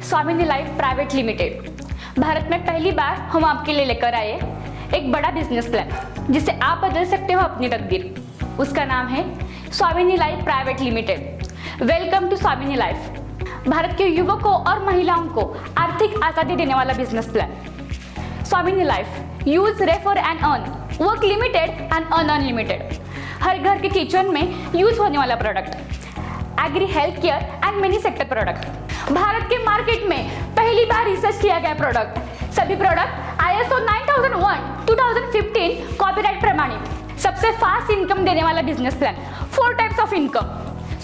स्वामिनी life private limited. Bharat में पहली बार हम आपके लिए लेकर आए एक बड़ा बिजनेस प्लान जिससे आप बदल सकते हो अपनी तकदीर। उसका नाम है Swamini life private limited. Welcome to Swamini life. Bharat के युवकों और महिलाओं को आर्थिक आजादी देने वाला business plan. Swamini life use refer and earn, work limited and earn unlimited. हर घर के किचन में यूज होने वाला product, agri health care and many sector product. Bharat के मार्केट में पहली बार रिसर्च किया गया प्रोडक्ट। सभी प्रोडक्ट ISO 9001 2015 कॉपीराइट प्रमाणित। सबसे फास्ट इनकम देने वाला business plan. 4 types of income.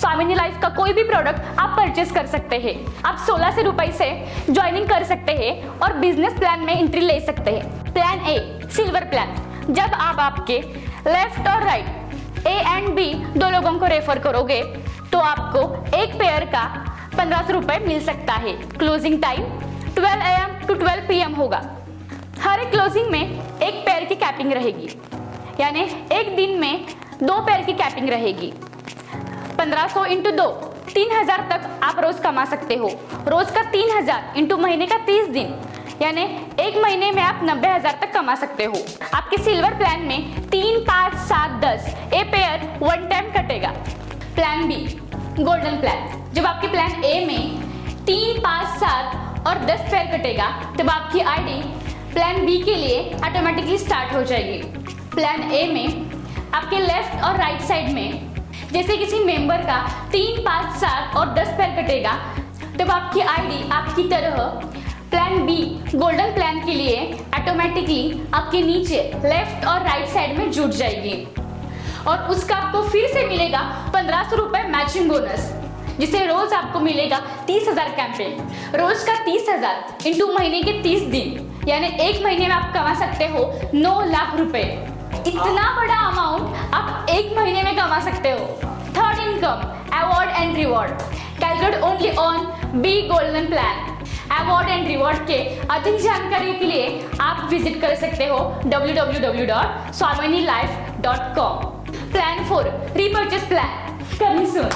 स्वामिनी लाइफ का कोई भी प्रोडक्ट आप परचेस कर सकते हैं। आप 1600 रुपए से ज्वाइनिंग कर सकते हैं और बिजनेस प्लान में एंट्री ले सकते हैं। Plan A silver plan. जब आप आपके लेफ्ट और राइट A एंड B दो लोगों को रेफर करोगे तो आपको एक पेयर का 1500 रुपए मिल सकता है। Closing time 12 AM to 12 PM होगा। हर एक क्लोजिंग में एक पेयर की कैपिंग रहेगी, यानी एक दिन में 2 पेयर की कैपिंग रहेगी। 1500 इंटू 2 3000 तक आप रोज कमा सकते हो। रोज का 3000 इंटू महीने का 30 दिन, यानी एक महीने में आप 90,000 तक कमा सकते हो। आपके सिल्वर प्लान में 3, 5, 7, 10 ए पेयर 1 टाइम कटेगा। Plan B golden plan. जब आपके प्लान ए में 3, 5, 7 और 10 पेयर कटेगा तब आपकी आईडी प्लान बी के लिए ऑटोमेटिकली स्टार्ट हो जाएगी। प्लान ए में आपके लेफ्ट और राइट साइड में जैसे किसी मेंबर का 3, 5, 7 और 10 पेयर कटेगा तब आपकी आईडी आपकी तरह प्लान बी गोल्डन प्लान के लिए ऑटोमेटिकली आपके नीचे लेफ्ट और राइट साइड में जुड़ जाएगी और उसका आपको फिर से मिलेगा 1500 रुपए मैचिंग बोनस, जिसे रोज आपको मिलेगा 30,000 कैंपेन। रोज का 30,000 इंटू महीने के 30 दिन, यानी एक महीने में आप कमा सकते हो 9 लाख रुपए। इतना बड़ा अमाउंट आप एक महीने में कमा सकते हो। Third income award and reward. Calculate only on B golden plan. Award and reward के अधिक जानकारी के लिए आप विजिट कर सकते हो www.swaminilife.com। Plan 4 repurchase plan coming soon.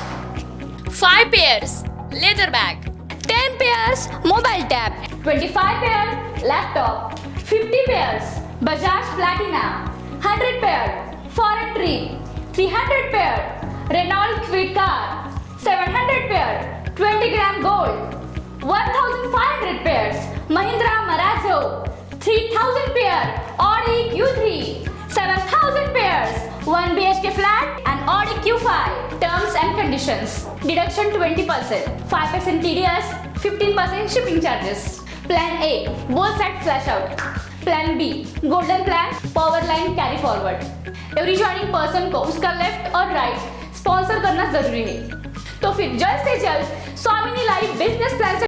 5 pairs leather bag, 10 pairs mobile tab, 25 pair laptop, 50 pairs Bajaj Platina, 100 pair foreign trip, 300 pair Renault Kwid car, 700 pair 20 gram gold, 1,500 pairs Mahindra Marazzo, 3,000 pair Audi Q3, 7,000 pairs 1 BHK flat and Audi Q5. Terms and conditions. Deduction 20%, 5% TDS, 15% shipping charges. Plan A both side flash out. Plan B golden plan power line carry forward. Every joining person को उसका left और right sponsor करना जरूरी है। तो फिर जल्द से जल्द स्वामिनी लाइफ बिजनेस प्लान से